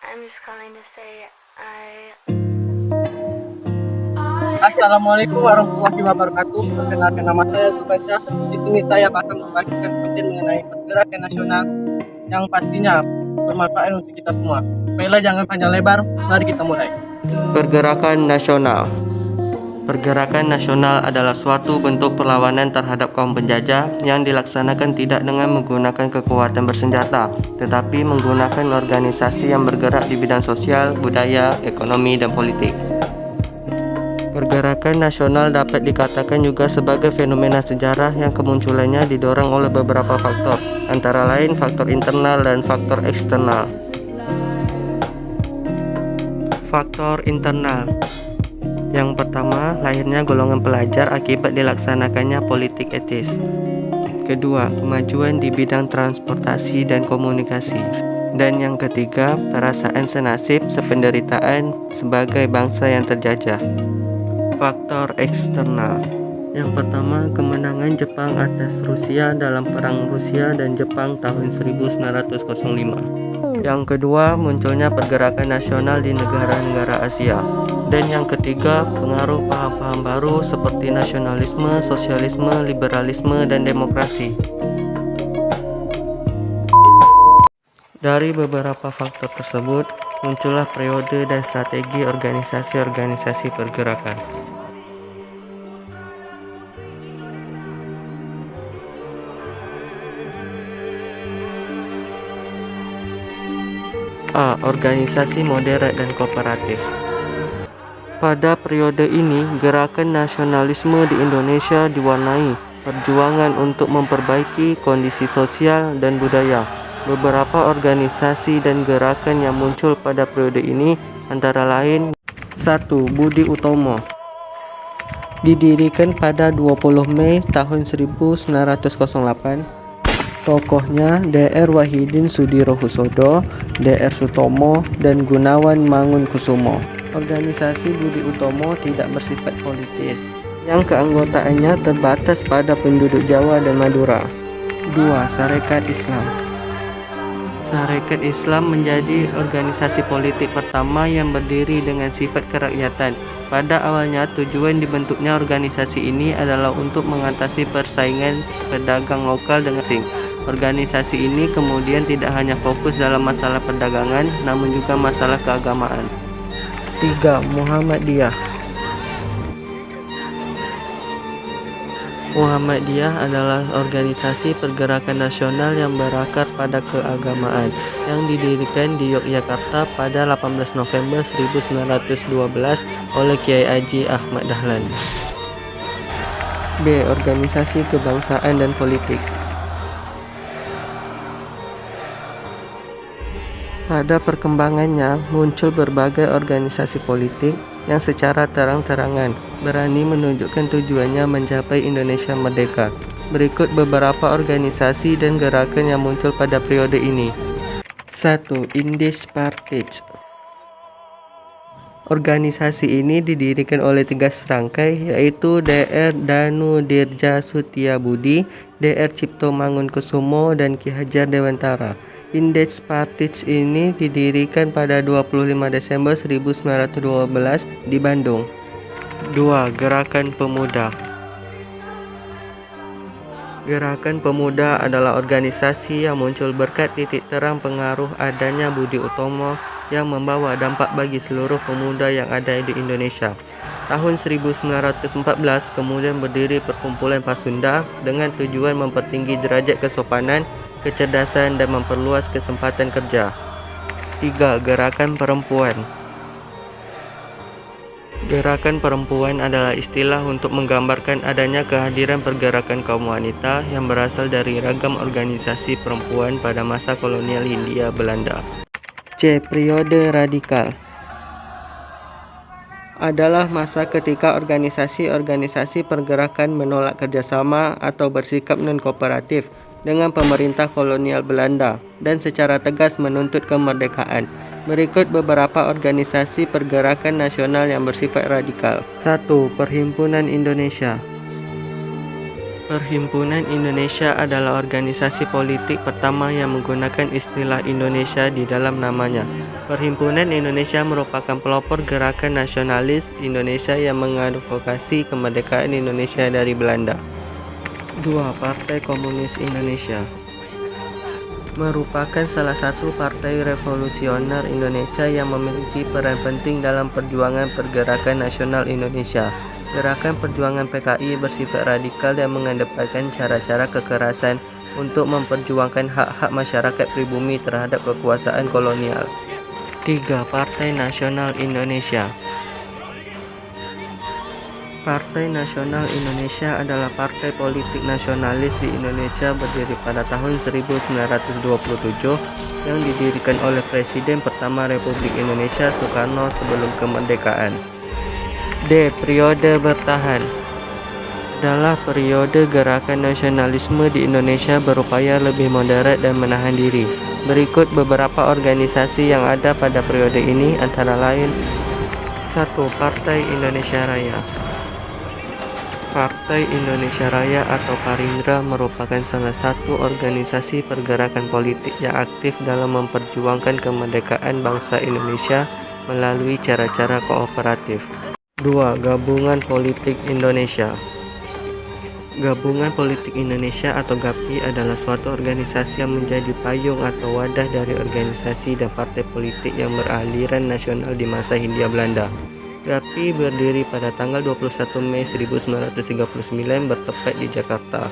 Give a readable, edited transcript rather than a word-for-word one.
I'm just calling to say I Assalamualaikum warahmatullahi wabarakatuh. Perkenalkan nama saya Zubaida. Di sini saya akan membagikan konten mengenai pergerakan nasional yang pastinya bermanfaat untuk kita semua. Baiklah, jangan panjang lebar, mari kita mulai. Pergerakan nasional. Pergerakan nasional adalah suatu bentuk perlawanan terhadap kaum penjajah yang dilaksanakan tidak dengan menggunakan kekuatan bersenjata, tetapi menggunakan organisasi yang bergerak di bidang sosial, budaya, ekonomi, dan politik. Pergerakan nasional dapat dikatakan juga sebagai fenomena sejarah yang kemunculannya didorong oleh beberapa faktor, antara lain faktor internal dan faktor eksternal. Faktor internal. Yang pertama, lahirnya golongan pelajar akibat dilaksanakannya politik etis. Kedua, kemajuan di bidang transportasi dan komunikasi. Dan yang ketiga, perasaan senasib sependeritaan sebagai bangsa yang terjajah. Faktor eksternal. Yang pertama, kemenangan Jepang atas Rusia dalam Perang Rusia dan Jepang tahun 1905. Yang kedua, munculnya pergerakan nasional di negara-negara Asia. Dan yang ketiga, pengaruh paham-paham baru seperti nasionalisme, sosialisme, liberalisme, dan demokrasi. Dari beberapa faktor tersebut, muncullah periode dan strategi organisasi-organisasi pergerakan. A. Organisasi moderat dan kooperatif. Pada periode ini, gerakan nasionalisme di Indonesia diwarnai perjuangan untuk memperbaiki kondisi sosial dan budaya. Beberapa organisasi dan gerakan yang muncul pada periode ini antara lain 1. Budi Utomo. Didirikan pada 20 Mei tahun 1908. Tokohnya Dr. Wahidin Sudirohusodo, Dr. Sutomo, dan Gunawan Mangunkusumo. Organisasi Budi Utomo tidak bersifat politis, yang keanggotaannya terbatas pada penduduk Jawa dan Madura. 2. Sarekat Islam. Sarekat Islam menjadi organisasi politik pertama yang berdiri dengan sifat kerakyatan. Pada awalnya, tujuan dibentuknya organisasi ini adalah untuk mengatasi persaingan pedagang lokal dengan asing. Organisasi ini kemudian tidak hanya fokus dalam masalah perdagangan, namun juga masalah keagamaan. 3. Muhammadiyah. Muhammadiyah adalah organisasi pergerakan nasional yang berakar pada keagamaan yang didirikan di Yogyakarta pada 18 November 1912 oleh Kiai Haji Ahmad Dahlan. B. Organisasi kebangsaan dan politik. Pada perkembangannya, muncul berbagai organisasi politik yang secara terang-terangan berani menunjukkan tujuannya mencapai Indonesia merdeka. Berikut beberapa organisasi dan gerakan yang muncul pada periode ini. 1. Indies Partij. Organisasi ini didirikan oleh 3 serangkai, yaitu Dr. Danu Dirja Sutiabudi, Dr. Cipto Mangunkusumo, dan Ki Hajar Dewantara. Indies Partij ini didirikan pada 25 Desember 1912 di Bandung. 2. Gerakan Pemuda. Gerakan Pemuda adalah organisasi yang muncul berkat titik terang pengaruh adanya Budi Utomo yang membawa dampak bagi seluruh pemuda yang ada di Indonesia. Tahun 1914 kemudian berdiri Perkumpulan Pasunda dengan tujuan mempertinggi derajat kesopanan, kecerdasan, dan memperluas kesempatan kerja. 3. Gerakan Perempuan. Gerakan perempuan adalah istilah untuk menggambarkan adanya kehadiran pergerakan kaum wanita yang berasal dari ragam organisasi perempuan pada masa kolonial Hindia Belanda. C. Periode radikal. Adalah masa ketika organisasi-organisasi pergerakan menolak kerjasama atau bersikap non-kooperatif dengan pemerintah kolonial Belanda dan secara tegas menuntut kemerdekaan. Berikut beberapa organisasi pergerakan nasional yang bersifat radikal. 1. Perhimpunan Indonesia. Perhimpunan Indonesia adalah organisasi politik pertama yang menggunakan istilah Indonesia di dalam namanya. Perhimpunan Indonesia merupakan pelopor gerakan nasionalis Indonesia yang mengadvokasi kemerdekaan Indonesia dari Belanda. 2. Partai Komunis Indonesia merupakan salah satu partai revolusioner Indonesia yang memiliki peran penting dalam perjuangan pergerakan nasional Indonesia. Gerakan perjuangan PKI bersifat radikal dan mengedepankan cara-cara kekerasan untuk memperjuangkan hak-hak masyarakat pribumi terhadap kekuasaan kolonial. 3. Partai Nasional Indonesia. Partai Nasional Indonesia adalah partai politik nasionalis di Indonesia berdiri pada tahun 1927 yang didirikan oleh Presiden pertama Republik Indonesia Soekarno sebelum kemerdekaan. D. Periode bertahan. Adalah periode gerakan nasionalisme di Indonesia berupaya lebih moderat dan menahan diri. Berikut beberapa organisasi yang ada pada periode ini antara lain: 1. Partai Indonesia Raya. Partai Indonesia Raya atau Parindra merupakan salah satu organisasi pergerakan politik yang aktif dalam memperjuangkan kemerdekaan bangsa Indonesia melalui cara-cara kooperatif. 2. Gabungan Politik Indonesia. Gabungan Politik Indonesia atau GAPI adalah suatu organisasi yang menjadi payung atau wadah dari organisasi dan partai politik yang beraliran nasional di masa Hindia Belanda. GAPI berdiri pada tanggal 21 Mei 1939 bertempat di Jakarta.